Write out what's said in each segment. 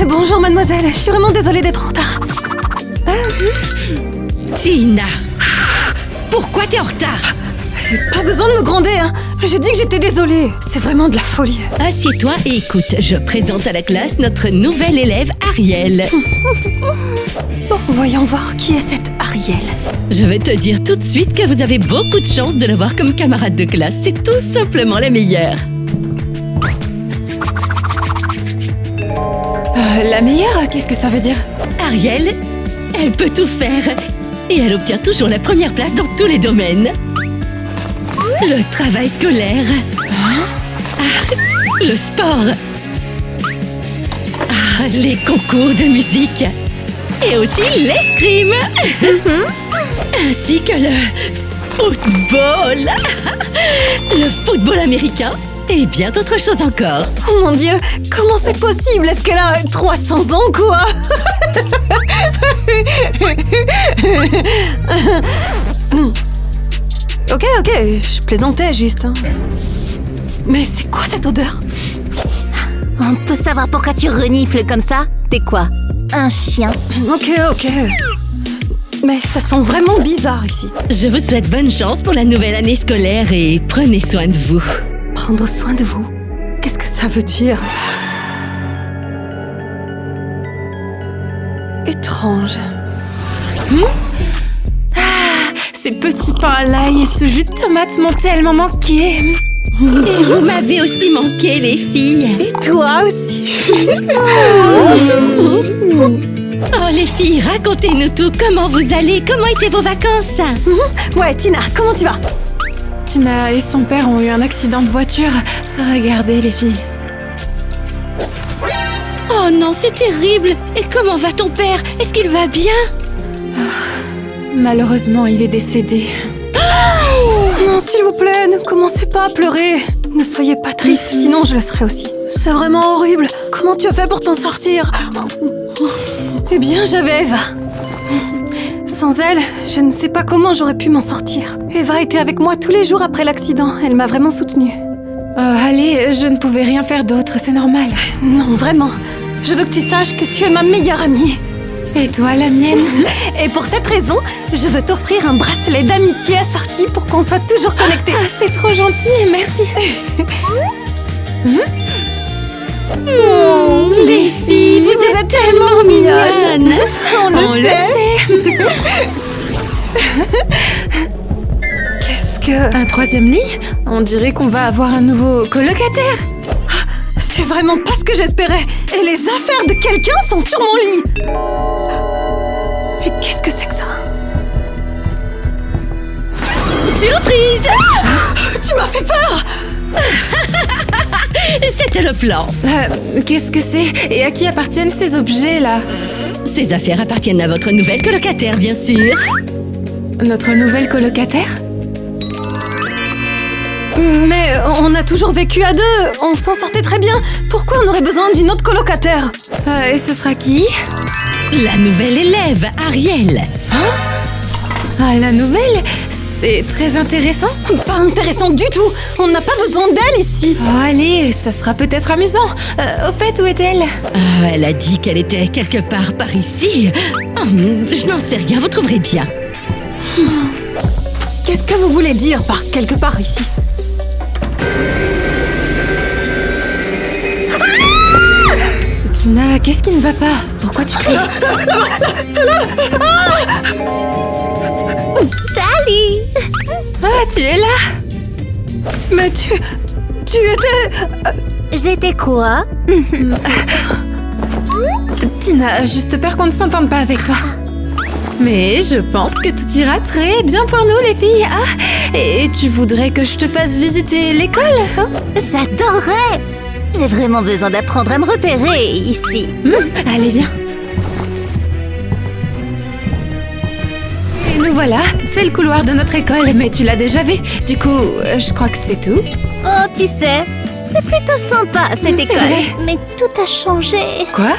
Bonjour mademoiselle, je suis vraiment désolée d'être en retard. Tina, pourquoi t'es en retard? Pas besoin de me gronder, hein. J'ai dit que j'étais désolée. C'est vraiment de la folie. Assieds-toi et écoute, je présente à la classe notre nouvelle élève Ariel. Bon, voyons voir qui est cette Ariel. Je vais te dire tout de suite que vous avez beaucoup de chance de l'avoir comme camarade de classe. C'est tout simplement la meilleure. La meilleure, qu'est-ce que ça veut dire? Ariel, elle peut tout faire. Et elle obtient toujours la première place dans tous les domaines. Le travail scolaire. Le sport. Les concours de musique. Et aussi l'escrime. Ainsi que le football. Le football américain. Et bien d'autres choses encore. Oh mon Dieu, comment c'est possible? Est-ce qu'elle a 300 ans, quoi? Ok, je plaisantais juste. Hein. Mais c'est quoi cette odeur? On peut savoir pourquoi tu renifles comme ça? T'es quoi? Un chien? Ok. Mais ça sent vraiment bizarre ici. Je vous souhaite bonne chance pour la nouvelle année scolaire et prenez soin de vous. Prendre soin de vous? Qu'est-ce que ça veut dire? Étrange. Ces petits pains à l'ail et ce jus de tomate m'ont tellement manqué. Et vous m'avez aussi manqué, les filles. Et toi aussi. Oh, les filles, racontez-nous tout. Comment vous allez? Comment étaient vos vacances? Ouais, Tina, comment tu vas? Tina et son père ont eu un accident de voiture. Regardez, les filles. Oh non, c'est terrible. Et comment va ton père? Est-ce qu'il va bien? Malheureusement, il est décédé. Non, s'il vous plaît, ne commencez pas à pleurer. Ne soyez pas triste, sinon je le serai aussi. C'est vraiment horrible. Comment tu as fait pour t'en sortir? Eh bien, j'avais Eva. Sans elle, je ne sais pas comment j'aurais pu m'en sortir. Eva était avec moi tous les jours après l'accident. Elle m'a vraiment soutenue. Allez, je ne pouvais rien faire d'autre, c'est normal. Non, vraiment. Je veux que tu saches que tu es ma meilleure amie. Et toi, la mienne? Et pour cette raison, je veux t'offrir un bracelet d'amitié assorti pour qu'on soit toujours connectés. Ah, c'est trop gentil, merci. Les filles, vous êtes tellement mignonnes. On le sait. Qu'est-ce que... Un troisième lit? On dirait qu'on va avoir un nouveau colocataire. C'est vraiment pas ce que j'espérais. Et les affaires de quelqu'un sont sur mon lit. Et qu'est-ce que c'est que ça? Surprise! Tu m'as fait peur! C'était le plan. Qu'est-ce que c'est? Et à qui appartiennent ces objets-là? Ces affaires appartiennent à votre nouvelle colocataire, bien sûr. Notre nouvelle colocataire? Mais on a toujours vécu à deux. On s'en sortait très bien. Pourquoi on aurait besoin d'une autre colocataire? Et ce sera qui? La nouvelle élève, Ariel. Ah, la nouvelle? C'est très intéressant. Pas intéressant du tout. On n'a pas besoin d'elle ici. Oh, allez, ça sera peut-être amusant. Au fait, où est-elle? Elle a dit qu'elle était quelque part par ici. Je n'en sais rien, vous trouverez bien. Qu'est-ce que vous voulez dire par quelque part ici? Tina, qu'est-ce qui ne va pas? Pourquoi tu cries? Salut! Ah, tu es là? Mais tu étais... J'étais quoi? Tina, juste peur qu'on ne s'entende pas avec toi. Mais je pense que tout ira très bien pour nous, les filles. Ah, et tu voudrais que je te fasse visiter l'école, hein? J'adorerais! J'ai vraiment besoin d'apprendre à me repérer ici. Allez, viens. Et nous voilà, c'est le couloir de notre école, mais tu l'as déjà vu. Du coup, je crois que c'est tout. Oh, tu sais, c'est plutôt sympa cette C'est école. vrai. Mais tout a changé. Quoi?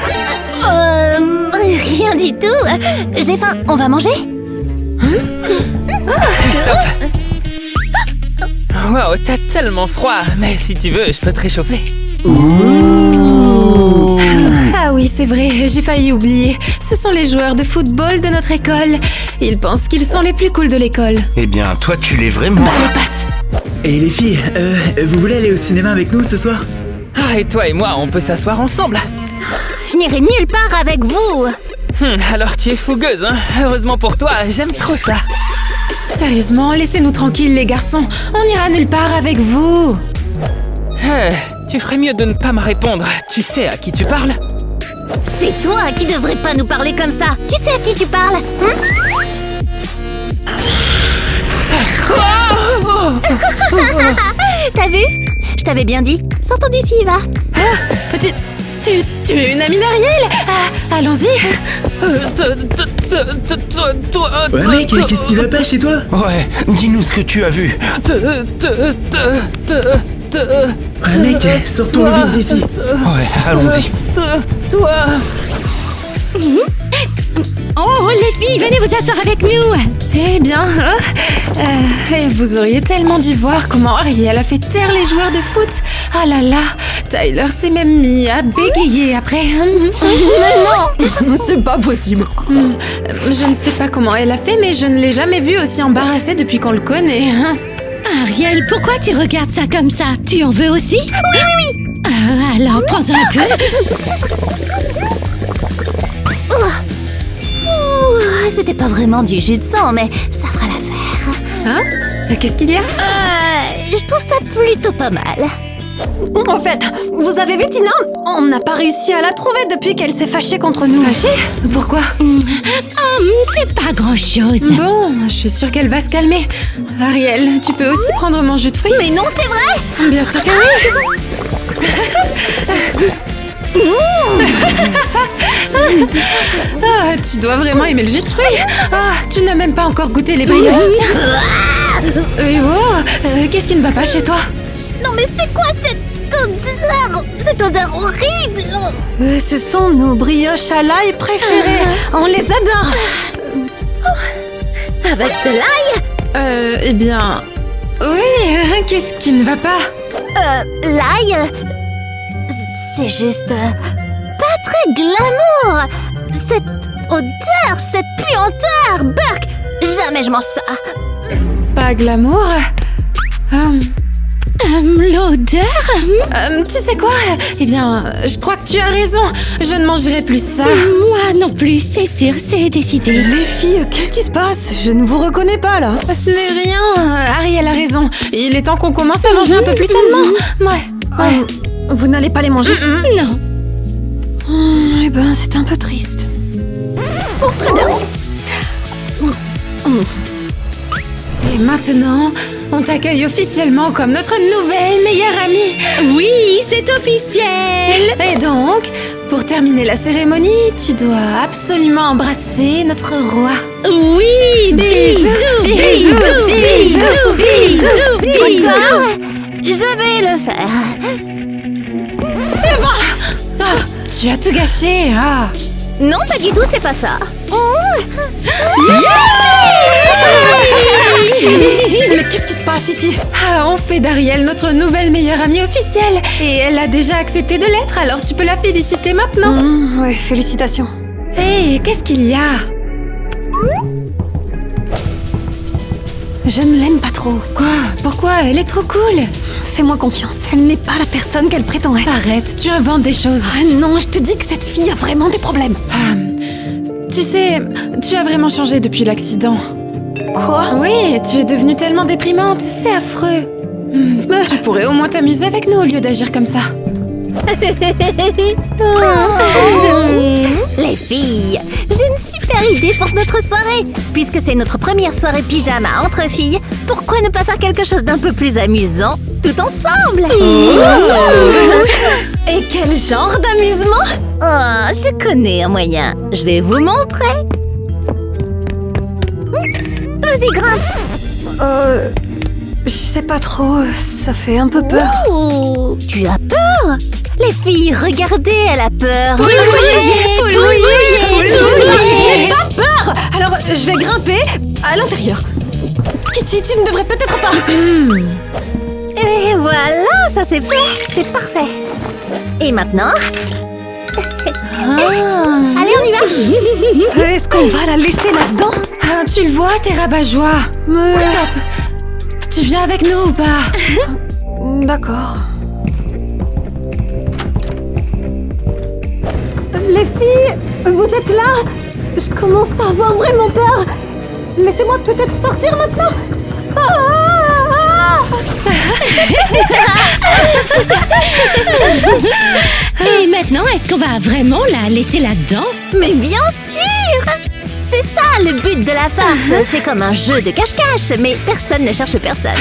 Rien du tout. J'ai faim, on va manger? Wow, t'as tellement froid. Mais si tu veux, je peux te réchauffer. Ah oui, c'est vrai, j'ai failli oublier. Ce sont les joueurs de football de notre école. Ils pensent qu'ils sont les plus cools de l'école. Eh bien, toi, tu l'es vraiment. Dans les pattes. Et les filles, vous voulez aller au cinéma avec nous ce soir? Ah, et toi et moi, on peut s'asseoir ensemble. Je n'irai nulle part avec vous. Alors tu es fougueuse, hein. Heureusement pour toi, j'aime trop ça. Sérieusement, laissez-nous tranquilles les garçons. On n'ira nulle part avec vous. Tu ferais mieux de ne pas me répondre. Tu sais à qui tu parles? C'est toi qui devrais pas nous parler comme ça. Tu sais à qui tu parles, T'as vu? Je t'avais bien dit. Sors-toi d'ici, va. Tu es une amie d'Ariel? Ah, allons-y. Ouais mec, qu'est-ce qui va pas chez toi? Ouais, dis-nous ce que tu as vu. Ouais mec, sortons-le vite d'ici. Ouais, allons-y. Toi. Oh, les filles, venez vous asseoir avec nous. Eh bien, et vous auriez tellement dû voir comment Ariel a fait taire les joueurs de foot. Ah là là, Tyler s'est même mis à bégayer après. C'est pas possible. Je ne sais pas comment elle a fait, mais je ne l'ai jamais vue aussi embarrassée depuis qu'on le connaît. Ariel, pourquoi tu regardes ça comme ça? Tu en veux aussi? Oui. Alors, prends-en un peu. C'était pas vraiment du jus de sang, mais ça fera l'affaire. Hein? Qu'est-ce qu'il y a? Je trouve ça plutôt pas mal. En fait, vous avez vu Tina? On n'a pas réussi à la trouver depuis qu'elle s'est fâchée contre nous. Fâchée? Pourquoi? C'est pas grand-chose. Bon, je suis sûre qu'elle va se calmer. Ariel, tu peux aussi prendre mon jus de fruits? Mais non, c'est vrai! Bien sûr que oui! Ah, tu dois vraiment aimer le jus de fruits. Ah, tu n'as même pas encore goûté les brioches. Tiens. Qu'est-ce qui ne va pas chez toi? Non mais c'est quoi cette odeur? Cette odeur horrible! Ce sont nos brioches à l'ail préférées. On les adore. Avec de l'ail? Eh bien... Oui, qu'est-ce qui ne va pas? L'ail... C'est juste... pas très glamour! Cette odeur, cette puanteur! Burk! Jamais je mange ça! Pas glamour? L'odeur? Tu sais quoi? Eh bien, je crois que tu as raison. Je ne mangerai plus ça. Moi non plus, c'est sûr, c'est décidé. Les filles, qu'est-ce qui se passe? Je ne vous reconnais pas là. Ce n'est rien. Ariel a raison. Il est temps qu'on commence à manger un peu plus sainement. Ouais. Vous n'allez pas les manger? Non. Eh ben, c'est un peu triste. Oh, très bien. Et maintenant, on t'accueille officiellement comme notre nouvelle meilleure amie. Oui, c'est officiel. Et donc, pour terminer la cérémonie, tu dois absolument embrasser notre roi. Oui, bisous, bisous, bisous, bisous, bisous. Je vais le faire. Ah, tu as tout gâché. Ah. Non, pas du tout, c'est pas ça. Mais qu'est-ce qui se passe ici? Ah, on fait d'Ariel notre nouvelle meilleure amie officielle. Et elle a déjà accepté de l'être, alors tu peux la féliciter maintenant. Ouais, félicitations. Hé, qu'est-ce qu'il y a? Je ne l'aime pas trop. Quoi? Pourquoi? Elle est trop cool. Fais-moi confiance, elle n'est pas la personne qu'elle prétend être. Arrête, tu inventes des choses. Ah non, je te dis que cette fille a vraiment des problèmes. Tu sais, tu as vraiment changé depuis l'accident. Quoi? Oui, tu es devenue tellement déprimante, c'est affreux. Tu pourrais au moins t'amuser avec nous au lieu d'agir comme ça. Les filles, j'ai une super idée pour notre soirée. Puisque c'est notre première soirée pyjama entre filles, pourquoi ne pas faire quelque chose d'un peu plus amusant tout ensemble? Et quel genre d'amusement? Oh, je connais un moyen. Je vais vous montrer. Vas-y, grimpe. Je sais pas trop, ça fait un peu peur. Oh, tu as peur? Les filles, regardez, elle a peur. Je n'ai pas peur. Alors, je vais grimper à l'intérieur. Kitty, tu ne devrais peut-être pas. Et voilà, ça c'est fait. C'est parfait. Et maintenant... Allez, on y va. Est-ce qu'on va la laisser là-dedans? Ah, tu le vois, t'es rabat-joie. Stop. Tu viens avec nous ou pas? D'accord. Les filles, vous êtes là? Je commence à avoir vraiment peur. Laissez-moi peut-être sortir maintenant. Et maintenant, est-ce qu'on va vraiment la laisser là-dedans? Mais bien sûr! C'est ça le but de la farce. C'est comme un jeu de cache-cache, mais personne ne cherche personne.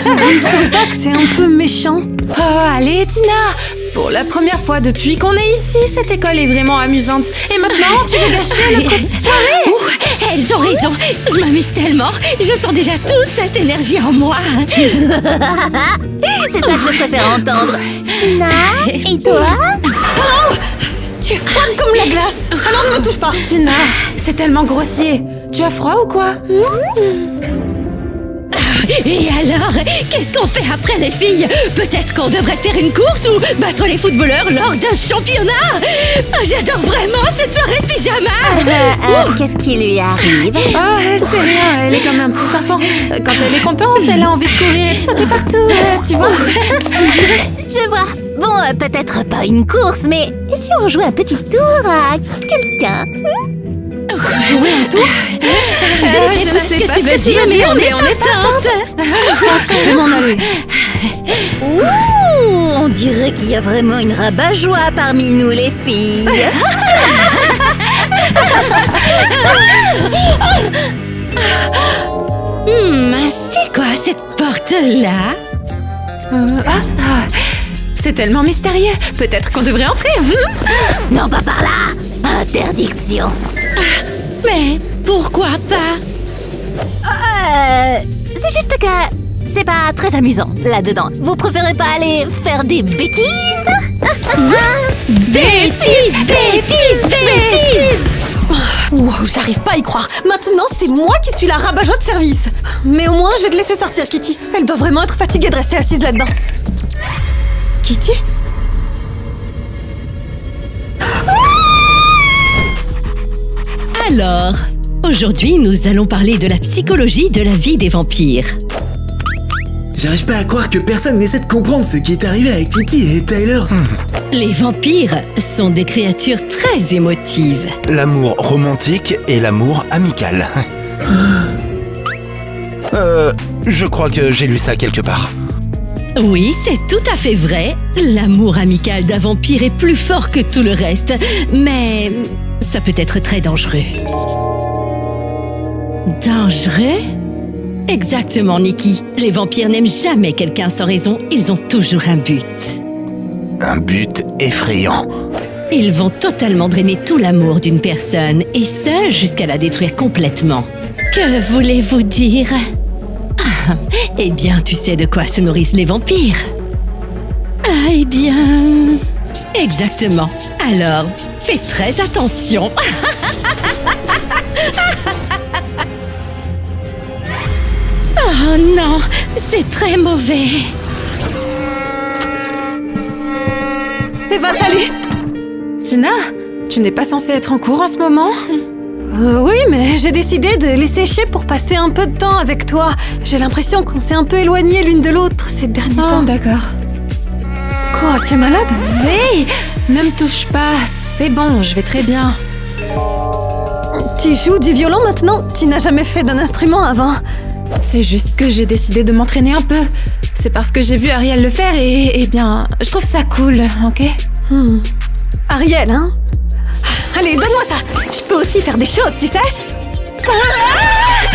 Vous ne trouvez pas que c'est un peu méchant? Oh, allez, Tina. Pour la première fois depuis qu'on est ici, cette école est vraiment amusante. Et maintenant, tu veux gâcher notre soirée? Ouh, elles ont raison. Je m'amuse tellement. Je sens déjà toute cette énergie en moi. C'est ça que je préfère entendre. Tina, et toi? Tu es froide comme la glace. Alors ne me touche pas. Tina, c'est tellement grossier. Tu as froid ou quoi? Et alors, qu'est-ce qu'on fait après, les filles? Peut-être qu'on devrait faire une course ou battre les footballeurs lors d'un championnat? J'adore vraiment cette soirée de pyjama. Qu'est-ce qui lui arrive? Ah, c'est rien, elle est comme un petit enfant. Quand elle est contente, elle a envie de courir et de sauter partout, tu vois. Je vois. Bon, peut-être pas une course, mais si on jouait un petit tour à quelqu'un? Jouer un tour? Je ne sais pas ce que tu veux dire, mais on est partante. Je pense que je vais m'en aller. Ouh, on dirait qu'il y a vraiment une rabat-joie parmi nous, les filles. C'est quoi cette porte-là? C'est tellement mystérieux. Peut-être qu'on devrait entrer. Non, pas par là. Interdiction. Mais pourquoi pas? C'est juste que c'est pas très amusant là-dedans. Vous préférez pas aller faire des bêtises? Bêtises, bêtises, bêtises. Wow, j'arrive pas à y croire. Maintenant, c'est moi qui suis la rabat-joie de service. Mais au moins, je vais te laisser sortir, Kitty. Elle doit vraiment être fatiguée de rester assise là-dedans. Kitty? Alors, aujourd'hui, nous allons parler de la psychologie de la vie des vampires. J'arrive pas à croire que personne n'essaie de comprendre ce qui est arrivé avec Kitty et Tyler. Les vampires sont des créatures très émotives. L'amour romantique et l'amour amical. Je crois que j'ai lu ça quelque part. Oui, c'est tout à fait vrai. L'amour amical d'un vampire est plus fort que tout le reste, mais ça peut être très dangereux. Dangereux? Exactement, Nikki. Les vampires n'aiment jamais quelqu'un sans raison, ils ont toujours un but. Un but effrayant. Ils vont totalement drainer tout l'amour d'une personne, et ce, jusqu'à la détruire complètement. Que voulez-vous dire? Eh bien, tu sais de quoi se nourrissent les vampires. Eh bien... Exactement. Alors, fais très attention. Oh non, c'est très mauvais. Eva, salut! Tina, tu n'es pas censée être en cours en ce moment? Oui, mais j'ai décidé de les sécher pour passer un peu de temps avec toi. J'ai l'impression qu'on s'est un peu éloignés l'une de l'autre ces derniers temps. D'accord. Quoi, tu es malade? Hey, ne me touche pas, c'est bon, je vais très bien. Tu joues du violon maintenant? Tu n'as jamais fait d'un instrument avant. C'est juste que j'ai décidé de m'entraîner un peu. C'est parce que j'ai vu Ariel le faire et bien, je trouve ça cool, ok? Ariel, hein? Allez, donne-moi ça. Je peux aussi faire des choses, tu sais? Arrête!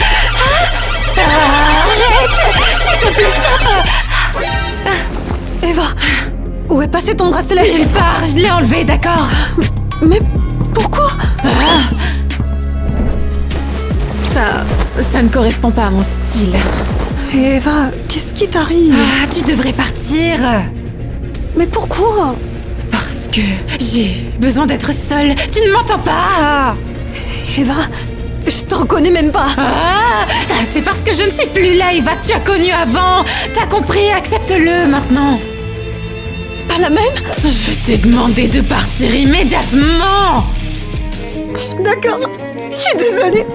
S'il te plaît, stop! Eva, où est passé ton bracelet? Nulle part, je l'ai enlevé, d'accord? Mais pourquoi? Ça ne correspond pas à mon style. Eva, qu'est-ce qui t'arrive? Ah, tu devrais partir. Mais pourquoi? Parce que j'ai besoin d'être seule. Tu ne m'entends pas? Eva, je te reconnais même pas. C'est parce que je ne suis plus là, Eva, que tu as connu avant. T'as compris, accepte-le maintenant. pas la même? Je t'ai demandé de partir immédiatement. D'accord, je suis désolée.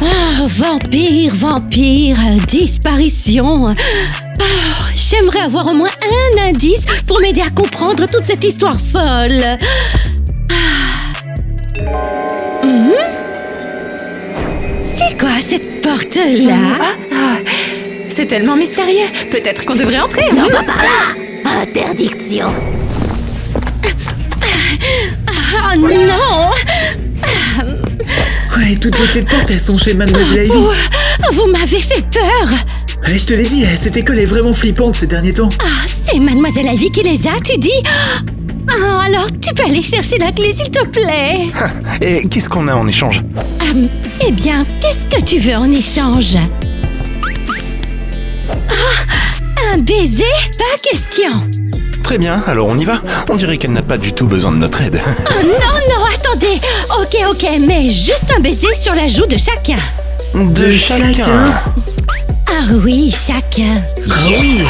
Ah, vampire, disparition. J'aimerais avoir au moins un indice pour m'aider à comprendre toute cette histoire folle. C'est quoi cette porte-là? C'est tellement mystérieux. Peut-être qu'on devrait entrer. Non, pas par là. Interdiction. Oh non! Ouais, toutes les clés de porte, elles sont chez Mademoiselle Ivy. Vous m'avez fait peur! Ouais, je te l'ai dit, cette école est vraiment flippante ces derniers temps. Ah, c'est Mademoiselle Ivy qui les a, tu dis? Ah, alors tu peux aller chercher la clé, s'il te plaît. Et qu'est-ce qu'on a en échange? Eh bien, qu'est-ce que tu veux en échange? Ah, un baiser? Pas question. Très bien, alors on y va. On dirait qu'elle n'a pas du tout besoin de notre aide. Oh, non, attendez. Ok, mais juste un baiser sur la joue de chacun. De chacun. Ah oui, chacun. Yes.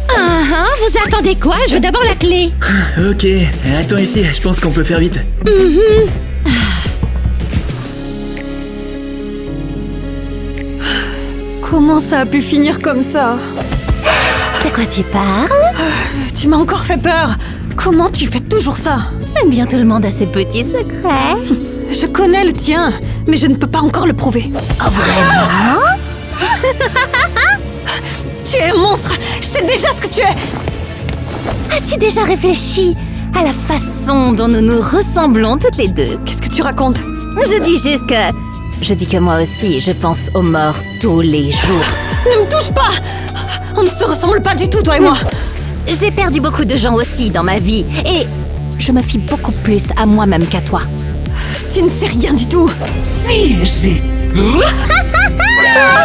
Vous attendez quoi? Je veux d'abord la clé. Ok, attends ici, je pense qu'on peut faire vite. Comment ça a pu finir comme ça? De quoi tu parles? Tu m'as encore fait peur. Comment tu fais toujours ça? Eh bien, tout le monde a ses petits secrets. Je connais le tien, mais je ne peux pas encore le prouver. Oh, vraiment? Tu es un monstre. Je sais déjà ce que tu es. As-tu déjà réfléchi à la façon dont nous nous ressemblons toutes les deux? Qu'est-ce que tu racontes? Je dis juste que... Je dis que moi aussi, je pense aux morts tous les jours. Ne me touche pas. On ne se ressemble pas du tout, toi et moi. J'ai perdu beaucoup de gens aussi dans ma vie, et je me fie beaucoup plus à moi-même qu'à toi. Tu ne sais rien du tout. Si, j'ai tout.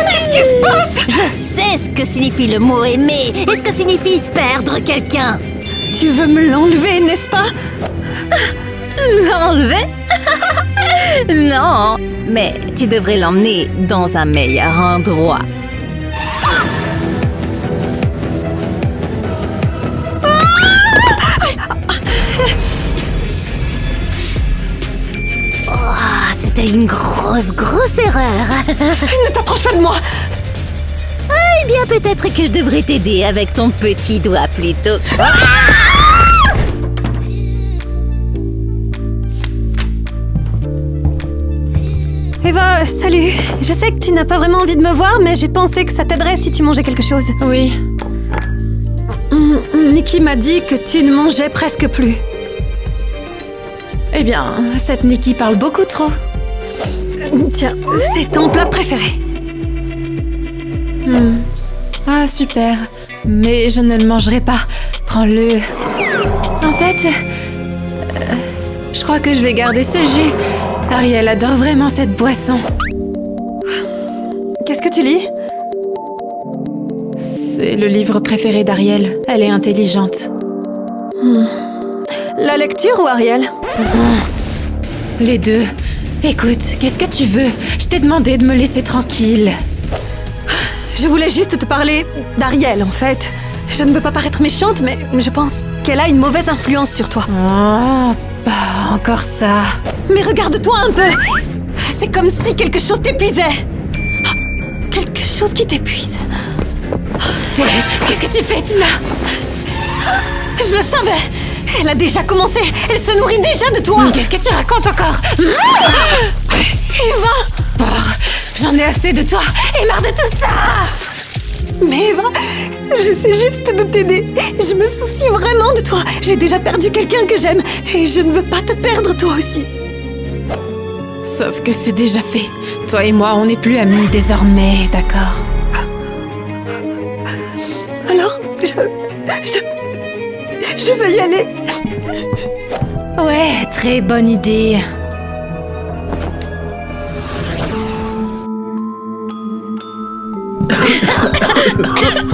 Qu'est-ce qui se passe? Je sais ce que signifie le mot aimer et ce que signifie perdre quelqu'un. Tu veux me l'enlever, n'est-ce pas? L'enlever? Non, mais tu devrais l'emmener dans un meilleur endroit. Oh, c'était une grosse erreur. Ne t'approche pas de moi. Eh bien, peut-être que je devrais t'aider avec ton petit doigt plutôt. Eva, salut. Je sais que tu n'as pas vraiment envie de me voir, mais j'ai pensé que ça t'aiderait si tu mangeais quelque chose. Oui. Nikki m'a dit que tu ne mangeais presque plus. Eh bien, cette Nikki parle beaucoup trop. Tiens, c'est ton plat préféré. Ah, super. Mais je ne le mangerai pas. Prends-le. En fait, je crois que je vais garder ce jus. Ariel adore vraiment cette boisson. Qu'est-ce que tu lis? C'est le livre préféré d'Ariel. Elle est intelligente. La lecture ou Ariel? Les deux. Écoute, qu'est-ce que tu veux? Je t'ai demandé de me laisser tranquille. Je voulais juste te parler d'Ariel, en fait. Je ne veux pas paraître méchante, mais je pense qu'elle a une mauvaise influence sur toi. Oh, pas encore ça. Mais regarde-toi un peu. C'est comme si quelque chose t'épuisait. Quelque chose qui t'épuise. Qu'est-ce que tu fais, Tina? Je le savais. Elle a déjà commencé. Elle se nourrit déjà de toi. Qu'est-ce que tu racontes encore? Eva! Oh, j'en ai assez de toi et marre de tout ça! Mais Eva, j'essaie juste de t'aider. Je me soucie vraiment de toi. J'ai déjà perdu quelqu'un que j'aime et je ne veux pas te perdre toi aussi. Sauf que c'est déjà fait. Toi et moi, on n'est plus amis désormais, d'accord? Alors, je vais y aller. Ouais, très bonne idée.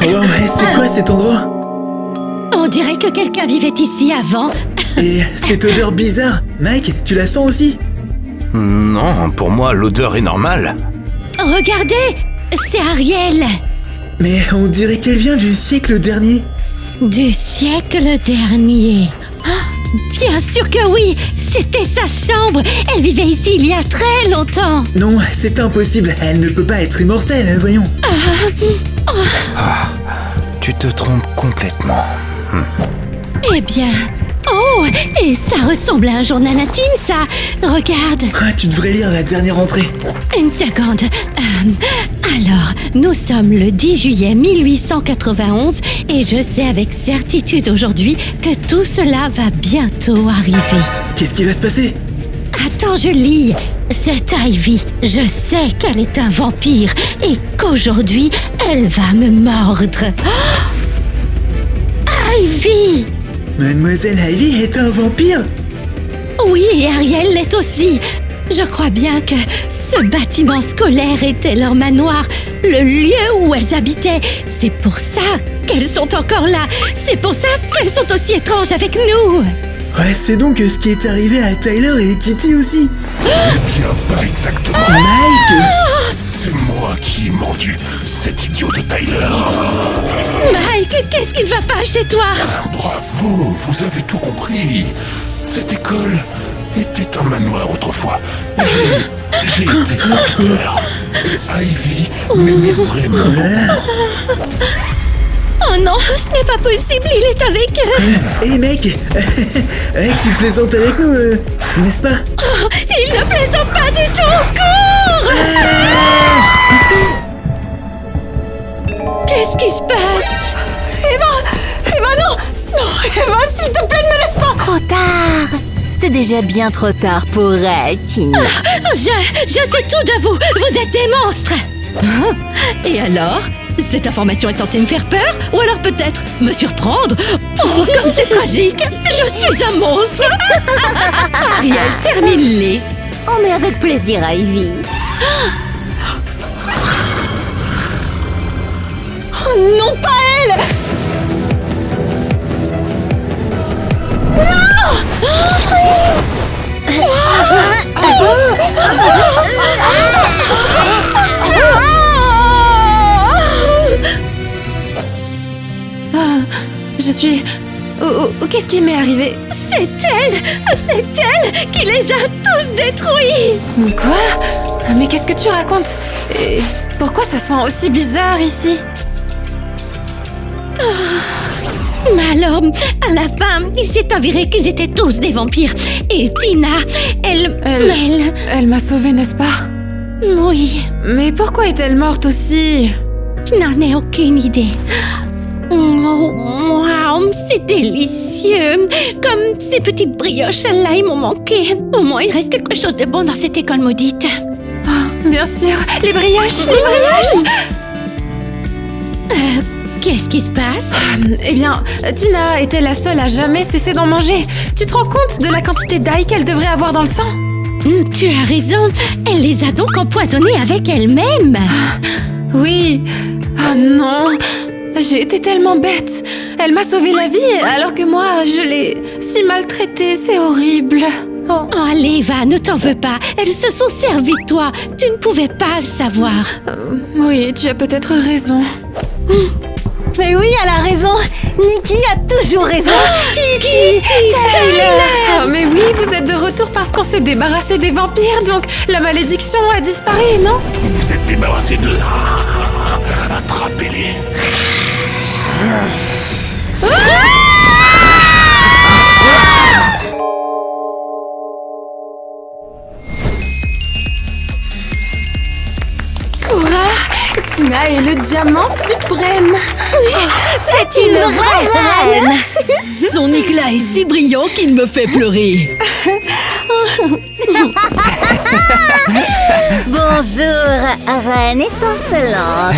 Oh, c'est quoi cet endroit? On dirait que quelqu'un vivait ici avant. Et cette odeur bizarre, Mike, tu la sens aussi? Non, pour moi, l'odeur est normale. Regardez, c'est Ariel. Mais on dirait qu'elle vient du siècle dernier. Du siècle dernier. Ah, bien sûr que oui. C'était sa chambre. Elle vivait ici il y a très longtemps. Non, c'est impossible. Elle ne peut pas être immortelle, voyons. Tu te trompes complètement. Eh bien... Oh, et ça ressemble à un journal intime, ça. Regarde. Ah, tu devrais lire la dernière entrée. Une seconde. Alors, nous sommes le 10 juillet 1891 et je sais avec certitude aujourd'hui que tout cela va bientôt arriver. Qu'est-ce qui va se passer? Attends, je lis. Cette Ivy, je sais qu'elle est un vampire et qu'aujourd'hui, elle va me mordre. Oh Ivy! Mademoiselle Ivy est un vampire? Oui, et Ariel l'est aussi. Je crois bien que ce bâtiment scolaire était leur manoir, le lieu où elles habitaient. C'est pour ça qu'elles sont encore là. C'est pour ça qu'elles sont aussi étranges avec nous. Ouais, c'est donc ce qui est arrivé à Tyler et Kitty aussi. Eh bien, pas exactement. Mike! C'est moi qui ai mordu cet idiot de Tyler. Mike, qu'est-ce qui ne va pas chez toi? Bravo, vous avez tout compris. Cette école était un manoir autrefois. J'ai été serviteur. Et Ivy m'aimait vraiment. Oh non, ce n'est pas possible, il est avec eux. Hey mec, tu plaisantes avec nous, n'est-ce pas? Oh, il ne plaisante pas du tout. Cours! Qu'est-ce qui se passe? Eva, non! Non, Eva, s'il te plaît, ne me laisse pas! Trop tard. C'est déjà bien trop tard pour elle, Tina. Je sais tout de vous. Vous êtes des monstres. Et alors? Cette information est censée me faire peur? Ou alors peut-être me surprendre? Oh, comme c'est tragique! Je suis un monstre! Ariel, termine-les! Oh, mais avec plaisir, Ivy. Oh non, pas elle! Je suis... qu'est-ce qui m'est arrivé? C'est elle qui les a tous détruits! Quoi? Mais qu'est-ce que tu racontes? Et pourquoi ça sent aussi bizarre ici? Mais alors, à la fin, il s'est avéré qu'ils étaient tous des vampires. Et Tina, Elle m'a sauvée, n'est-ce pas? Oui, Mais pourquoi est-elle morte aussi? je n'en ai aucune idée. Oh, wow, c'est délicieux. Comme ces petites brioches à l'ail m'ont manqué. Au moins, il reste quelque chose de bon dans cette école maudite. Bien sûr, les brioches! Qu'est-ce qui se passe? Eh bien, Tina était la seule à jamais cesser d'en manger. Tu te rends compte de la quantité d'ail qu'elle devrait avoir dans le sang? Tu as raison. Elle les a donc empoisonnés avec elle-même. Oui. Oh non! J'ai été tellement bête. Elle m'a sauvé la vie alors que moi, je l'ai si maltraitée. C'est horrible. Oh. Oh, Eva, ne t'en veux pas. Elles se sont servies de toi. Tu ne pouvais pas le savoir. Oui, tu as peut-être raison. Mais oui, elle a raison! Nikki a toujours raison! Kitty! Tyler! Oh, mais oui, vous êtes de retour parce qu'on s'est débarrassé des vampires, donc la malédiction a disparu, non? Vous vous êtes débarrassé d'eux. Attrapez-les. Tina est le diamant suprême. C'est une vraie reine. Son éclat est si brillant qu'il me fait pleurer. Bonjour, reine étincelante.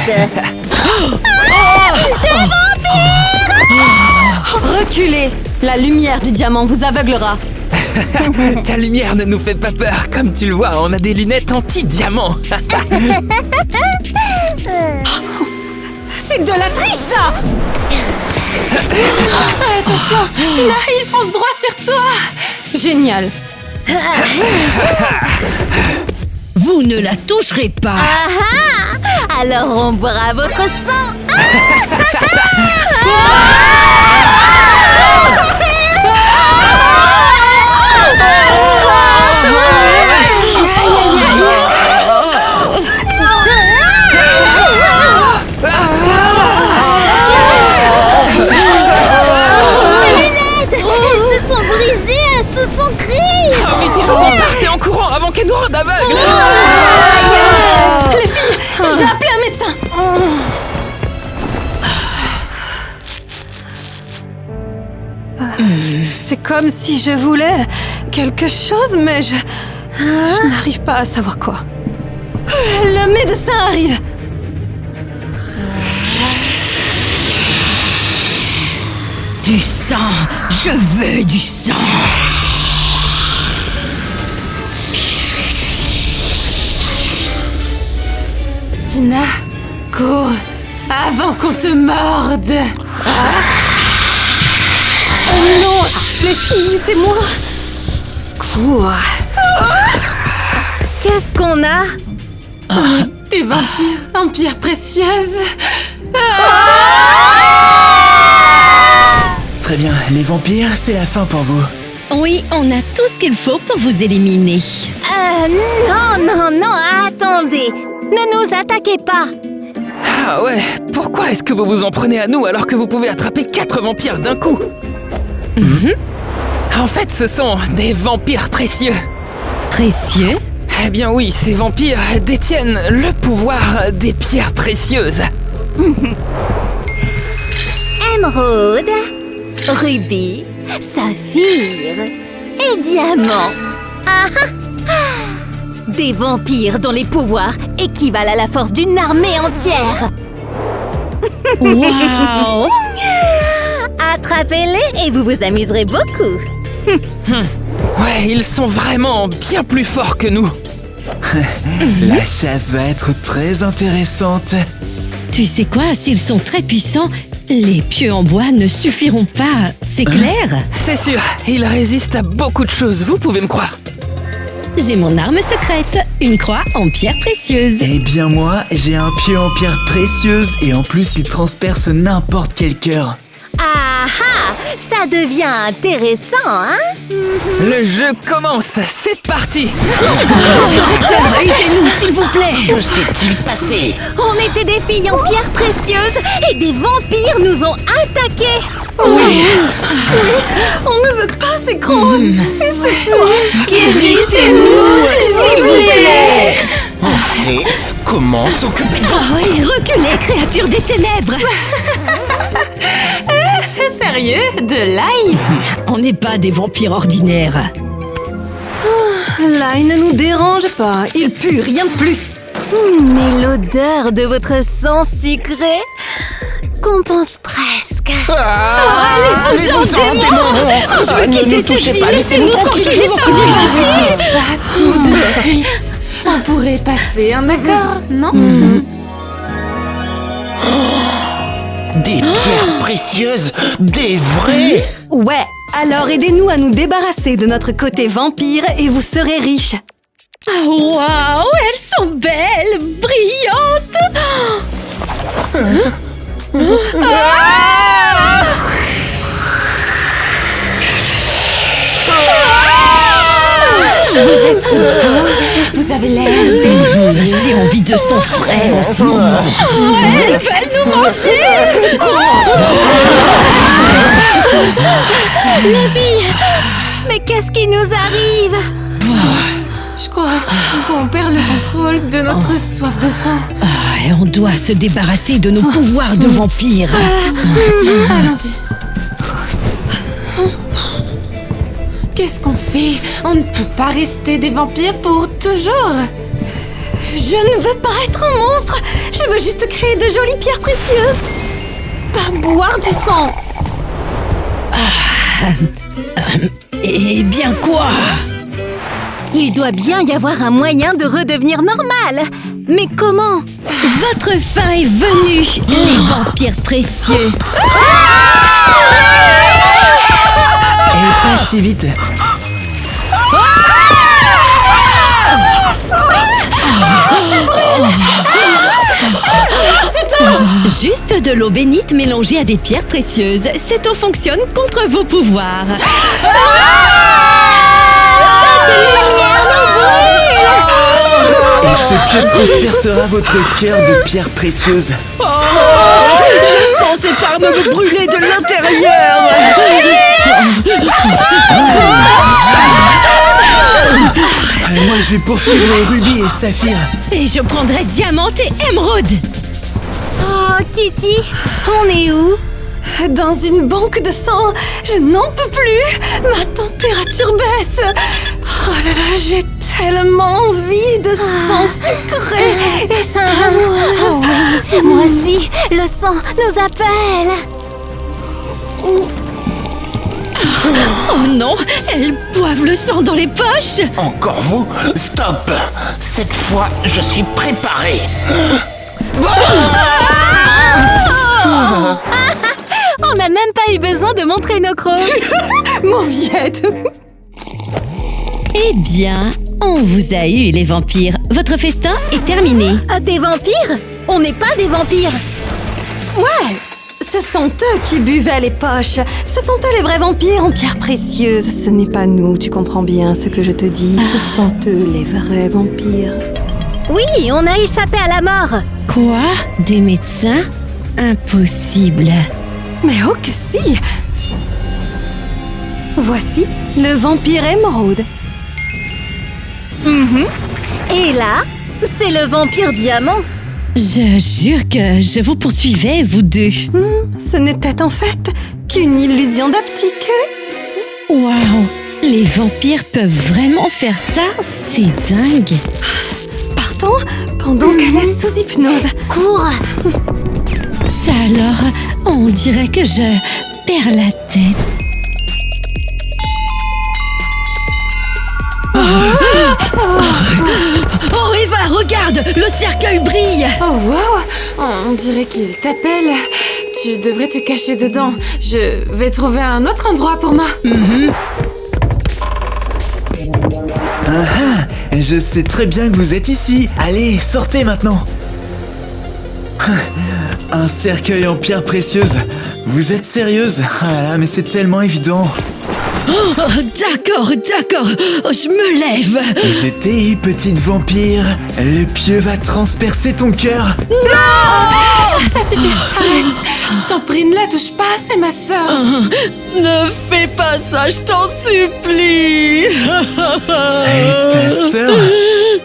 Reculez! La lumière du diamant vous aveuglera. Ta lumière ne nous fait pas peur. Comme tu le vois, on a des lunettes anti-diamant. C'est de la triche, ça! Attention, Tina, il fonce droit sur toi. Génial. Vous ne la toucherez pas. Ah ah! Alors on boira votre sang. Elles se sont brisées sous son cri. Oh, vite, il faut qu'on parte en courant avant qu'elle nous rende aveugles. Les filles, je vais appeler un médecin. C'est comme si je voulais quelque chose, mais je n'arrive pas à savoir quoi. Le médecin arrive. Du sang. Je veux du sang. Tina, cours avant qu'on te morde. Oh non, les filles, c'est moi. Cours. Qu'est-ce qu'on a? Des vampires en pierre précieuse. Très bien, les vampires, c'est la fin pour vous. Oui, on a tout ce qu'il faut pour vous éliminer. Non, attendez. Ne nous attaquez pas. Ah ouais, pourquoi est-ce que vous vous en prenez à nous alors que vous pouvez attraper 4 vampires d'un coup? En fait, ce sont des vampires précieux. Précieux? Eh bien oui, ces vampires détiennent le pouvoir des pierres précieuses. Émeraude, rubis, saphir et diamant. Des vampires dont les pouvoirs équivalent à la force d'une armée entière. Waouh! Attrapez-les et vous vous amuserez beaucoup. Ouais, ils sont vraiment bien plus forts que nous. La chasse va être très intéressante. Tu sais quoi, s'ils sont très puissants, les pieux en bois ne suffiront pas, c'est clair? C'est sûr, ils résistent à beaucoup de choses, vous pouvez me croire. J'ai mon arme secrète, une croix en pierre précieuse. Eh bien moi, j'ai un pieu en pierre précieuse et en plus il transperce n'importe quel cœur. Ça devient intéressant, hein? Le jeu commence, c'est parti. Aidez-nous, s'il vous plaît. Que s'est-il passé? On était des filles en pierre précieuse et des vampires nous ont attaqués. Oui, on ne veut pas ces grands. Et cette soif. Guérissez-nous, s'il vous plaît. On sait comment s'occuper de vous. Oh, et reculez, créatures des ténèbres. Sérieux? De l'ail? On n'est pas des vampires ordinaires. Là, il ne nous dérange pas. Il pue, rien de plus. Mais l'odeur de votre sang sucré compense presque. Allez-vous-en, démon. Je veux quitter cette ville, laissez-nous tranquilles. Arrêtez ça tout de suite. On pourrait passer un accord, non? Des pierres précieuses, des vraies. Ouais, alors aidez-nous à nous débarrasser de notre côté vampire et vous serez riches. Oh, waouh, elles sont belles, brillantes. Vous avez l'air délicieux. J'ai envie de son frais en ce moment. Ouais, elles veulent nous manger. Les filles, mais qu'est-ce qui nous arrive? Je crois qu'on perd le contrôle de notre soif de sang. Ah, et on doit se débarrasser de nos pouvoirs de vampire. Allons-y. Qu'est-ce qu'on fait? On ne peut pas rester des vampires pour toujours. Je ne veux pas être un monstre. Je veux juste créer de jolies pierres précieuses. Pas boire du sang. Eh bien quoi? Il doit bien y avoir un moyen de redevenir normal. Mais comment? Votre fin est venue, les vampires précieux. Et pas si vite. Juste de l'eau bénite mélangée à des pierres précieuses. Cette eau fonctionne contre vos pouvoirs. Et ce pieu transpercera votre cœur de pierres précieuses. Je sens cette arme me brûler de l'intérieur. Moi, je vais poursuivre Ruby et Saphir. Et je prendrai diamant et émeraude. Oh, Kitty, on est où? Dans une banque de sang, je n'en peux plus. Ma température baisse. Oh là là, j'ai tellement envie de sang sucré et savoureux. Moi aussi, le sang nous appelle. Oh non, elles boivent le sang dans les poches. Encore vous? Stop! Cette fois, je suis préparé. On n'a même pas eu besoin de montrer nos crocs. Mauviette. Eh bien, on vous a eu les vampires. Votre festin est terminé. Ah, des vampires? On n'est pas des vampires. Ouais, ce sont eux qui buvaient les poches. Ce sont eux les vrais vampires en pierres précieuses. Ce n'est pas nous, tu comprends bien ce que je te dis. Ce sont eux les vrais vampires. Oui, on a échappé à la mort. Quoi? Des médecins? Impossible. Mais oh que si! Voici le vampire émeraude. Et là, c'est le vampire diamant. Je jure que je vous poursuivais, vous deux. Ce n'était en fait qu'une illusion d'optique. Waouh! Les vampires peuvent vraiment faire ça? C'est dingue. Partons pendant qu'elle est sous hypnose. Cours. Ça alors, on dirait que je perds la tête. Oh Eva, regarde! Le cercueil brille! Oh wow, on dirait qu'il t'appelle. Tu devrais te cacher dedans. Je vais trouver un autre endroit pour moi. Je sais très bien que vous êtes ici. Allez, sortez maintenant. Un cercueil en pierres précieuses. Vous êtes sérieuse? Ah là là, mais c'est tellement évident. Oh, d'accord. Oh, je me lève. Je t'ai eu, petite vampire. Le pieu va transpercer ton cœur. Ça suffit, arrête. Je t'en prie, ne la touche pas, c'est ma sœur. Ne fais pas ça, je t'en supplie. Et ta sœur?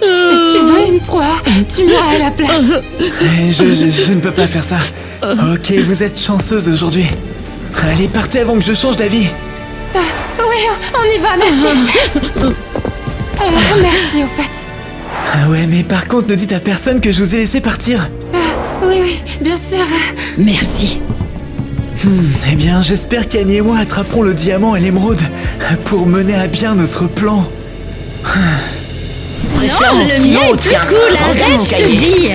Si tu veux une proie, tu mets à la place. Je ne peux pas faire ça. Ok, vous êtes chanceuse aujourd'hui. Allez, partez avant que je change d'avis. Oui, on y va, merci. Merci, au fait. Ah ouais, mais par contre, ne dites à personne que je vous ai laissé partir. Oui, bien sûr. Merci. Eh bien, j'espère qu'Annie et moi attraperons le diamant et l'émeraude pour mener à bien notre plan. Non, le mien est plus cool, arrête, je te dis.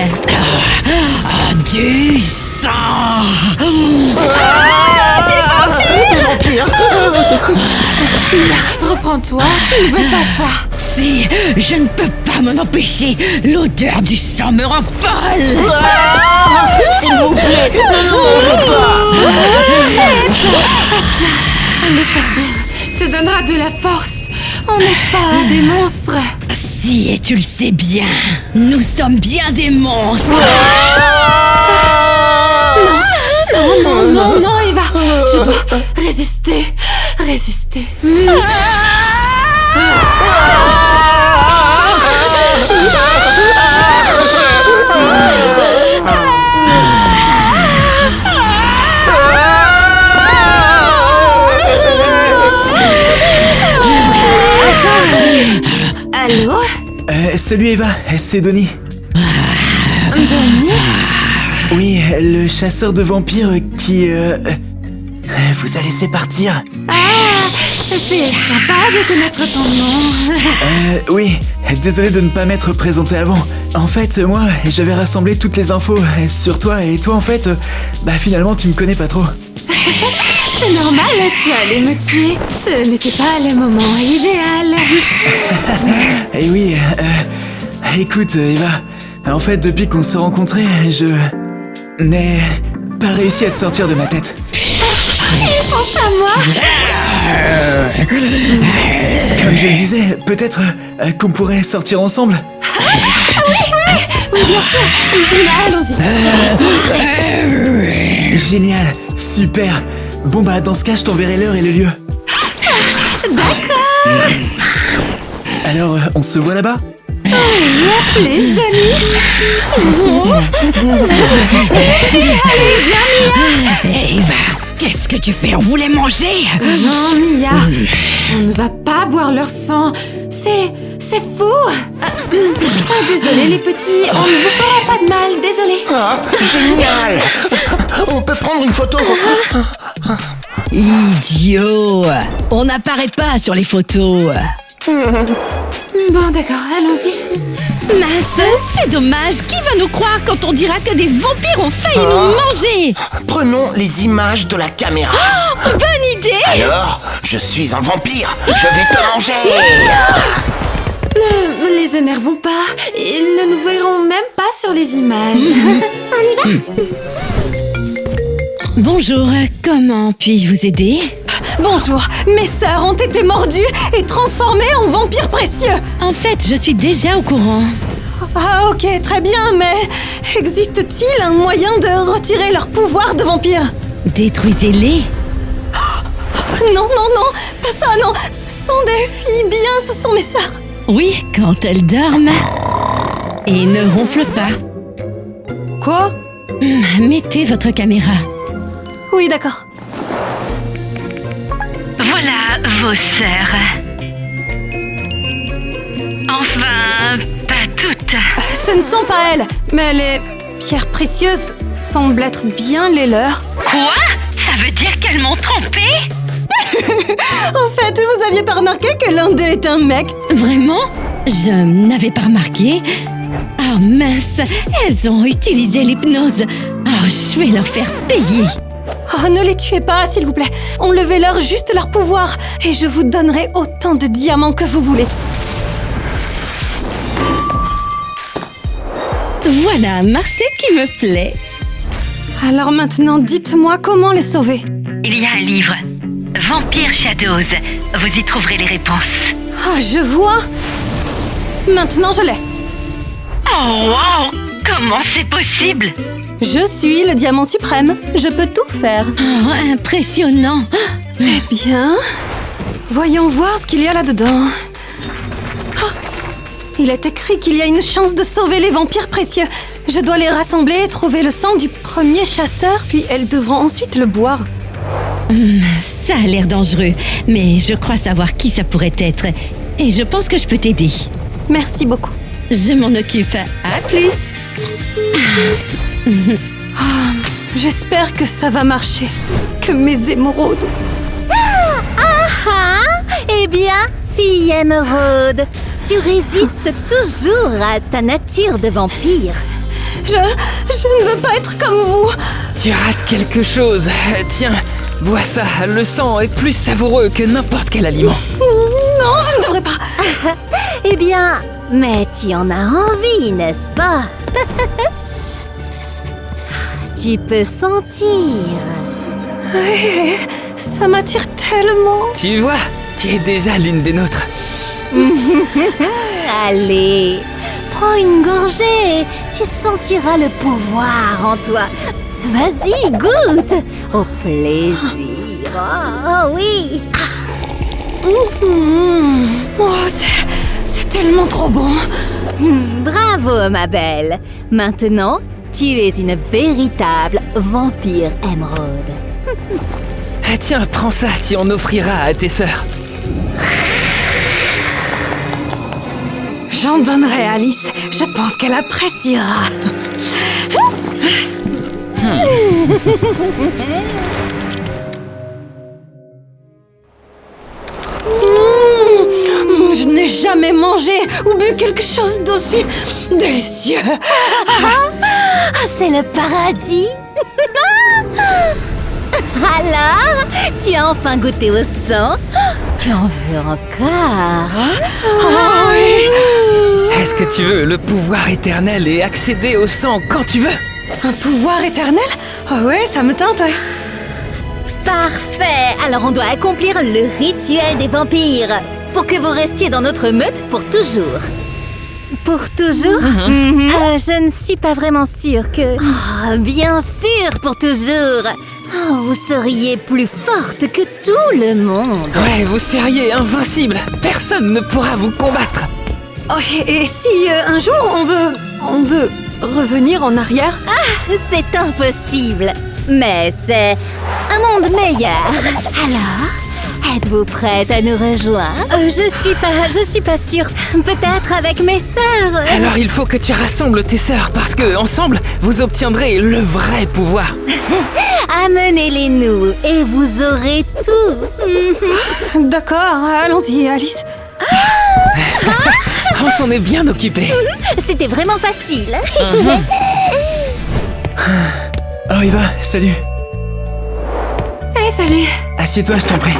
Du sang. Reprends-toi, tu ne veux pas ça. Si, je ne peux pas m'en empêcher. L'odeur du sang me rend folle. S'il vous plaît, ne mangez pas. Le serpent te donnera de la force. On n'est pas des monstres. Si, et tu le sais bien, nous sommes bien des monstres. Non, Eva. Je dois résister. Allô? Salut Eva, c'est Donnie. Donnie? Oui, le chasseur de vampires qui vous a laissé partir. C'est sympa de connaître ton nom. Oui, désolé de ne pas m'être présenté avant. En fait, moi, j'avais rassemblé toutes les infos sur toi et toi, en fait, finalement, tu me connais pas trop. C'est normal, tu allais me tuer. Ce n'était pas le moment idéal. Et oui, écoute, Eva, en fait, depuis qu'on s'est rencontrés, mais pas réussi à te sortir de ma tête. Pense à moi. Comme je le disais, peut-être qu'on pourrait sortir ensemble. Oui, bien sûr. Allons-y. Génial, super. Bon bah dans ce cas, je t'enverrai l'heure et le lieu. D'accord. Alors, on se voit là-bas? Les amis. Eva, qu'est-ce que tu fais? On voulait manger. Non, Mia, on ne va pas boire leur sang. C'est fou. Désolé les petits, on ne vous fera pas de mal, désolé. Ah, génial. On peut prendre une photo? Idiot. On n'apparaît pas sur les photos. Bon, d'accord, allons-y. Mince, c'est dommage. Qui va nous croire quand on dira que des vampires ont failli nous manger? Prenons les images de la caméra. Bonne idée. Alors, je suis un vampire. Je vais te manger. Ne les énervons pas. Ils ne nous verront même pas sur les images. Bonjour, comment puis-je vous aider? Bonjour, mes sœurs ont été mordues et transformées en vampires précieux. En fait, je suis déjà au courant. Ah ok, très bien, mais existe-t-il un moyen de retirer leur pouvoir de vampire? Détruisez-les. Non, pas ça, non. Ce sont des filles bien, ce sont mes sœurs. Oui, quand elles dorment. Et ne ronflent pas. Quoi? Mettez votre caméra. Oui, d'accord. Voilà vos sœurs. Enfin, pas toutes. Ce ne sont pas elles, mais les pierres précieuses semblent être bien les leurs. Quoi? Ça veut dire qu'elles m'ont trompée? En fait, vous aviez pas remarqué que l'un d'eux est un mec? Vraiment? Je n'avais pas remarqué. Oh mince, elles ont utilisé l'hypnose. Oh, je vais leur faire payer. Oh, ne les tuez pas, s'il vous plaît. Enlevez-leur juste leur pouvoir, et je vous donnerai autant de diamants que vous voulez. Voilà un marché qui me plaît. Alors maintenant, dites-moi comment les sauver. Il y a un livre, Vampire Shadows. Vous y trouverez les réponses. Ah, je vois. Maintenant, je l'ai. Oh wow! Comment c'est possible? Je suis le diamant suprême. Je peux tout faire. Oh, impressionnant! Eh bien, voyons voir ce qu'il y a là-dedans. Ah, il est écrit qu'il y a une chance de sauver les vampires précieux. Je dois les rassembler et trouver le sang du premier chasseur, puis elles devront ensuite le boire. Ça a l'air dangereux, mais je crois savoir qui ça pourrait être. Et je pense que je peux t'aider. Merci beaucoup. Je m'en occupe. À plus! J'espère que ça va marcher. Que mes émeraudes. Ah, eh bien, fille émeraude, tu résistes toujours à ta nature de vampire. Je ne veux pas être comme vous. Tu rates quelque chose. Tiens, bois ça. Le sang est plus savoureux que n'importe quel aliment. Non, je ne devrais pas. Eh bien, mais tu en as envie, n'est-ce pas? Tu peux sentir. Ça m'attire tellement. Tu vois, tu es déjà l'une des nôtres. Allez, prends une gorgée. Tu sentiras le pouvoir en toi. Vas-y, goûte. Au plaisir. Oh oui. Oh, c'est tellement trop bon. Bravo, ma belle. Maintenant, tu es une véritable vampire émeraude. Ah, tiens, prends ça, tu en offriras à tes sœurs. J'en donnerai à Alice. Je pense qu'elle appréciera. Je n'ai jamais mangé ou bu quelque chose d'aussi délicieux. Ah, c'est le paradis. Alors, tu as enfin goûté au sang? Tu en veux encore? Ah oui. Est-ce que tu veux le pouvoir éternel et accéder au sang quand tu veux? Un pouvoir éternel? Oh ouais, ça me tente, ouais. Parfait. Alors on doit accomplir le rituel des vampires pour que vous restiez dans notre meute pour toujours. Pour toujours? Je ne suis pas vraiment sûre que... Oh, bien sûr, pour toujours. Oh, vous seriez plus forte que tout le monde. Ouais, vous seriez invincible. Personne ne pourra vous combattre. Oh, et si un jour on veut revenir en arrière? C'est impossible. Mais c'est un monde meilleur. Alors, êtes-vous prête à nous rejoindre? Je suis pas sûre. Peut-être avec mes sœurs. Alors il faut que tu rassembles tes sœurs parce que ensemble, vous obtiendrez le vrai pouvoir. Amenez-les-nous et vous aurez tout. D'accord, allons-y, Alice. On s'en est bien occupé. C'était vraiment facile. Oh, Eva, salut. Hey, salut. Assieds-toi, je t'en prie.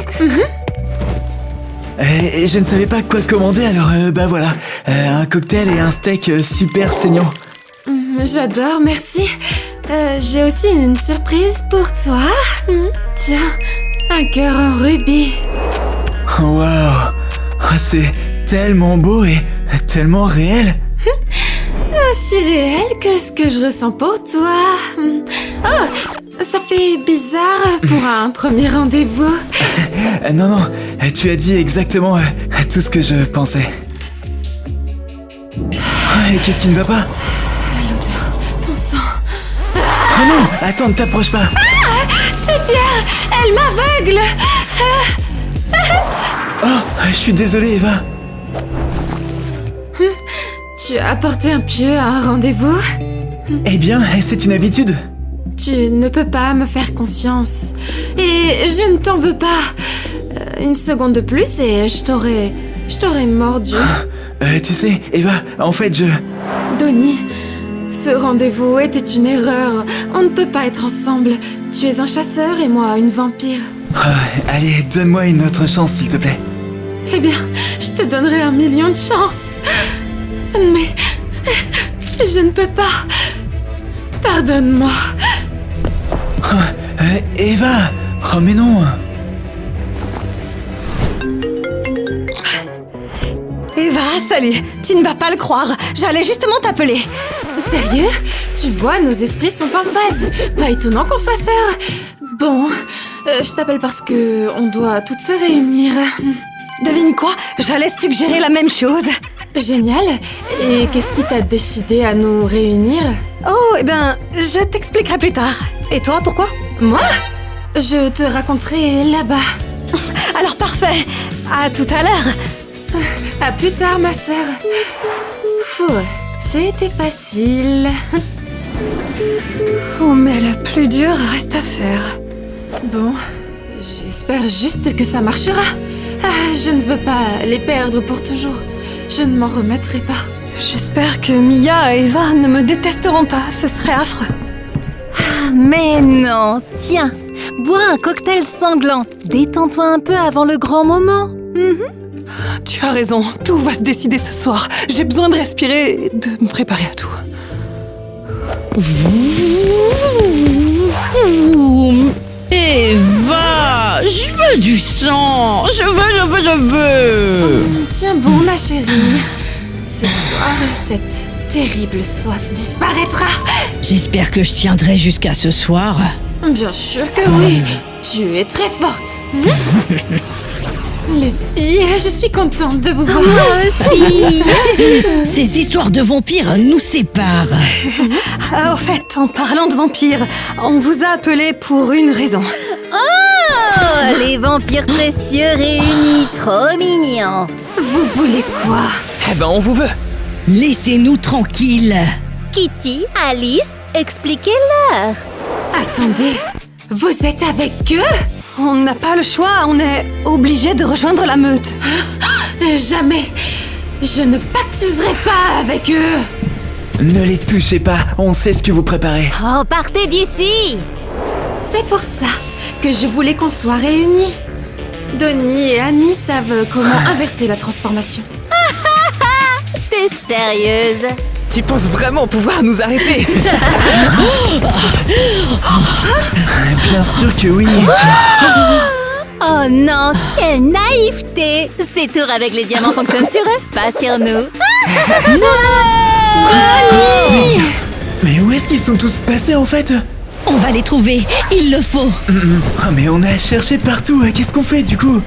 Et je ne savais pas quoi commander, alors bah voilà. Un cocktail et un steak super saignant. J'adore, merci. J'ai aussi une surprise pour toi. Tiens, un cœur en rubis. Waouh, oh, c'est tellement beau et tellement réel. Aussi réel que ce que je ressens pour toi. Oh, ça fait bizarre pour un premier rendez-vous. Non, tu as dit exactement tout ce que je pensais. Et qu'est-ce qui ne va pas? L'odeur, ton sang. Oh non, attends, ne t'approche pas. C'est Pierre, elle m'aveugle. Oh, je suis désolé, Eva. Tu as apporté un pieu à un rendez-vous? Eh bien, c'est une habitude. Tu ne peux pas me faire confiance. Et je ne t'en veux pas. Une seconde de plus et je t'aurais mordu. Tu sais, Eva, en fait, Donnie, ce rendez-vous était une erreur. On ne peut pas être ensemble. Tu es un chasseur et moi une vampire. Allez, donne-moi une autre chance, s'il te plaît. Eh bien, je te donnerai 1 million de chances. Mais je ne peux pas. Pardonne-moi. Eva! Oh mais non! Eva, salut. Tu ne vas pas le croire. J'allais justement t'appeler. Sérieux? Tu vois, nos esprits sont en phase. Pas étonnant qu'on soit sœurs. Bon, je t'appelle parce que on doit toutes se réunir. Devine quoi? J'allais suggérer la même chose. Génial. Et qu'est-ce qui t'a décidé à nous réunir? Oh, eh ben, je t'expliquerai plus tard. Et toi, pourquoi? Moi? Je te raconterai là-bas. Alors parfait. À tout à l'heure. À plus tard, ma sœur. C'était facile. Oh, mais le plus dur reste à faire. Bon, j'espère juste que ça marchera. Je ne veux pas les perdre pour toujours. Je ne m'en remettrai pas. J'espère que Mia et Eva ne me détesteront pas, ce serait affreux. Mais non, tiens, bois un cocktail sanglant. Détends-toi un peu avant le grand moment. Tu as raison, tout va se décider ce soir. J'ai besoin de respirer et de me préparer à tout. Eva, je veux du sang. Je veux. Tiens bon, ma chérie. Ce soir, cette terrible soif disparaîtra. J'espère que je tiendrai jusqu'à ce soir. Bien sûr que oui. Tu es très forte. Les filles, je suis contente de vous voir. Moi aussi. Ces histoires de vampires nous séparent. Au fait, en parlant de vampires, on vous a appelé pour une raison. Oh, les vampires précieux réunis, trop mignons. Vous voulez quoi? Eh ben, on vous veut. Laissez-nous tranquilles. Kitty, Alice, expliquez-leur. Attendez, vous êtes avec eux? On n'a pas le choix, on est obligé de rejoindre la meute. Jamais. Je ne pactiserai pas avec eux. Ne les touchez pas, on sait ce que vous préparez. Oh, partez d'ici. C'est pour ça que je voulais qu'on soit réunis. Donnie et Annie savent comment inverser la transformation. T'es sérieuse? Tu penses vraiment pouvoir nous arrêter? Bien sûr que oui. Oh non, quelle naïveté! Ces tours avec les diamants fonctionnent sur eux, pas sur nous. Mais où est-ce qu'ils sont tous passés en fait? On va les trouver, il le faut. Ah, mais on a cherché partout, qu'est-ce qu'on fait du coup?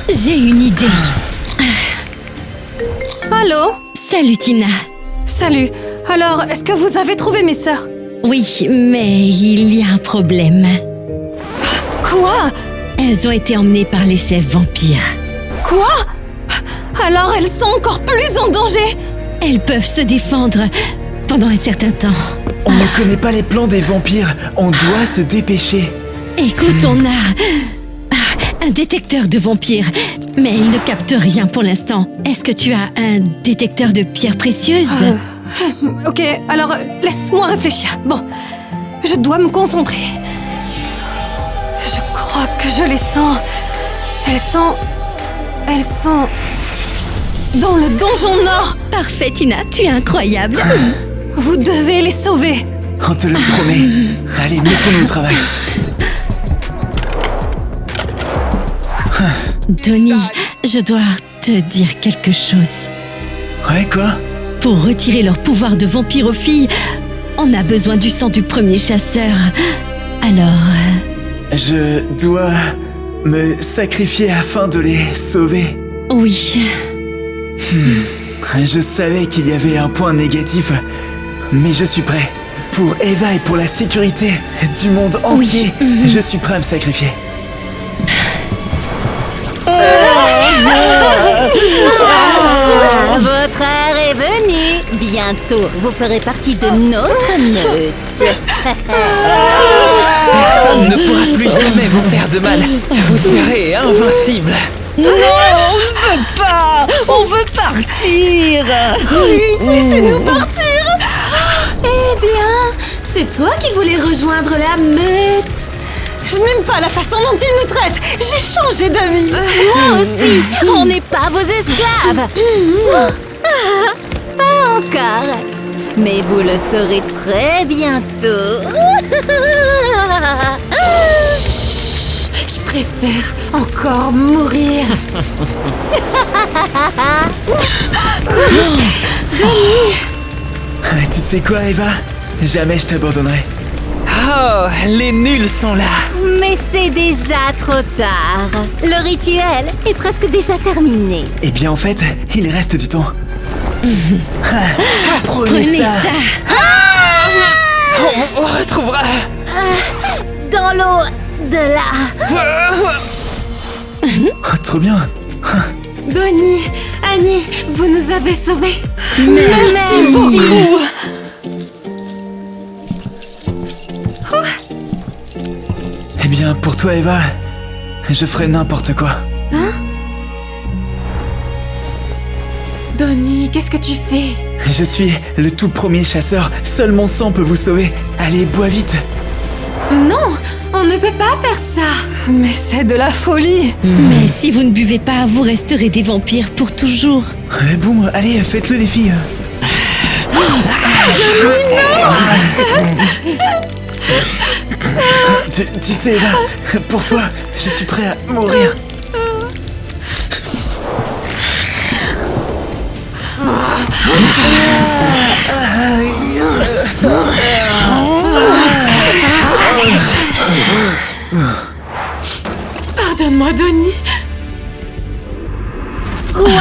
J'ai une idée. Allô? Salut Tina. Salut. Alors, est-ce que vous avez trouvé mes sœurs? Oui, mais il y a un problème. Quoi? Elles ont été emmenées par les chefs vampires. Quoi? Alors elles sont encore plus en danger? Elles peuvent se défendre pendant un certain temps. On ne connaît pas les plans des vampires, on doit se dépêcher. Écoute, on a un détecteur de vampires, mais il ne capte rien pour l'instant. Est-ce que tu as un détecteur de pierres précieuses? Ok, alors laisse-moi réfléchir. Bon, je dois me concentrer. Je crois que je les sens. Elles sont dans le donjon nord. Parfait, Tina, tu es incroyable. Vous devez les sauver. On te le promet. Allez, mettons-nous au travail. Donnie, je dois te dire quelque chose. Ouais, quoi? Pour retirer leur pouvoir de vampirophilie, on a besoin du sang du premier chasseur. Alors... Je dois me sacrifier afin de les sauver. Oui. Je savais qu'il y avait un point négatif, mais je suis prêt. Pour Eva et pour la sécurité du monde entier, je suis prêt à me sacrifier. Votre heure est venue. Bientôt, vous ferez partie de notre meute. Personne ne pourra plus jamais vous faire de mal. Vous serez invincible. Non, on ne veut pas. On veut partir. Oui, laissez-nous partir. Eh bien, c'est toi qui voulais rejoindre la meute. Je n'aime pas la façon dont ils nous traitent. J'ai changé d'avis. Moi aussi, on n'est pas vos esclaves. Pas encore. Mais vous le saurez très bientôt. Je préfère encore mourir. Tu sais quoi, Eva? Jamais je t'abandonnerai. Oh, les nuls sont là. Mais c'est déjà trop tard. Le rituel est presque déjà terminé. Eh bien, en fait, il reste du temps. Prenez ça. On retrouvera. Dans l'eau de là. Oh, trop bien. Donnie, Annie, vous nous avez sauvés. Merci beaucoup. Eh bien, pour toi, Eva, je ferai n'importe quoi. Donnie, qu'est-ce que tu fais? Je suis le tout premier chasseur. Seul mon sang peut vous sauver. Allez, bois vite. Non, on ne peut pas faire ça. Mais c'est de la folie. Mais si vous ne buvez pas, vous resterez des vampires pour toujours. Bon, allez, faites-le, les filles. Tu sais, Eva, pour toi, je suis prêt à mourir. Pardonne-moi, Donnie. Waouh,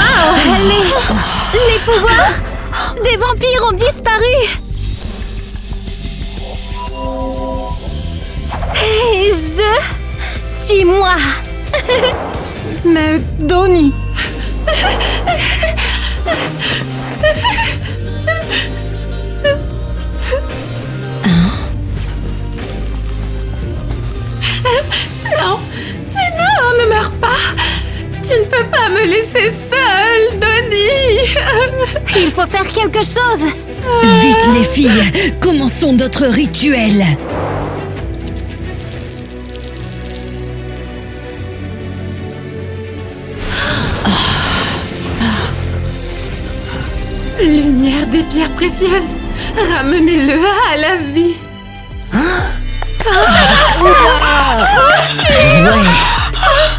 les pouvoirs des vampires ont disparu. Et suis-moi. Mais Donnie. Non, non, ne meurs pas. Tu ne peux pas me laisser seule, Donnie. Il faut faire quelque chose. Vite les filles, commençons notre rituel. Lumière vampire des pierres précieuses. Ramenez-le à la vie.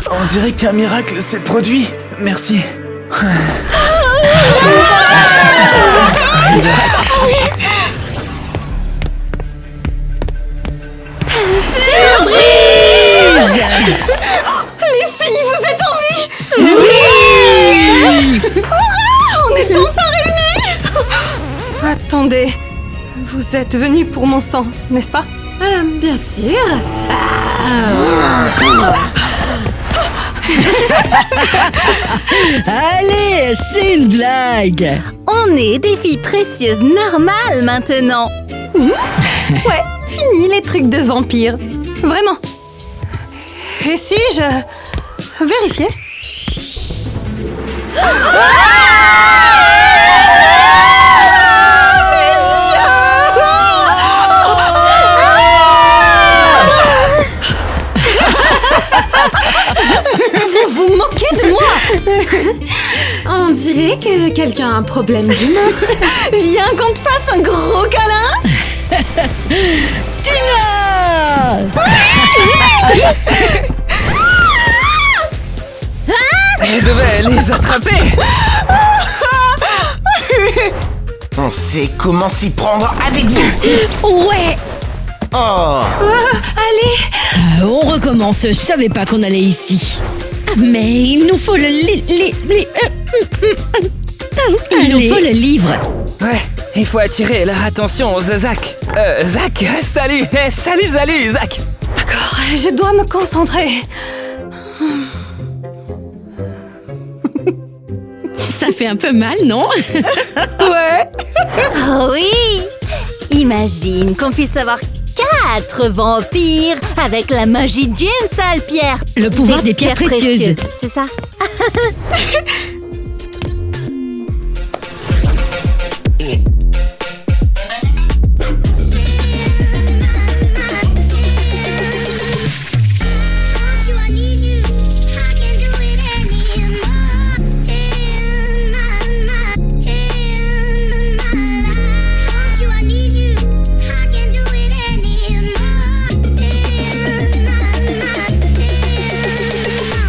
On dirait qu'un miracle s'est produit. Merci. Les filles, vous êtes en vie! Oui! On est enfin réunis! Attendez, vous êtes venus pour mon sang, n'est-ce pas? Bien sûr. Allez, c'est une blague. On est des filles précieuses normales maintenant. Ouais, fini les trucs de vampire. Vraiment. Et si je vérifiais? Vous vous moquez de moi? On dirait que quelqu'un a un problème d'humour. Viens qu'on te fasse un gros câlin. Tina! Elle devait les attraper. On sait comment s'y prendre avec vous. Ouais. Oh, On recommence, je savais pas qu'on allait ici. Mais il nous faut le il nous faut le livre. Ouais, il faut attirer leur attention, Zach. Zach, salut. Salut, Zach. D'accord, je dois me concentrer. Ça fait un peu mal, non? Ouais. Oh oui! Imagine qu'on puisse avoir 4 vampires avec la magie d'une seule pierre. Le pouvoir des pierres précieuses. C'est ça?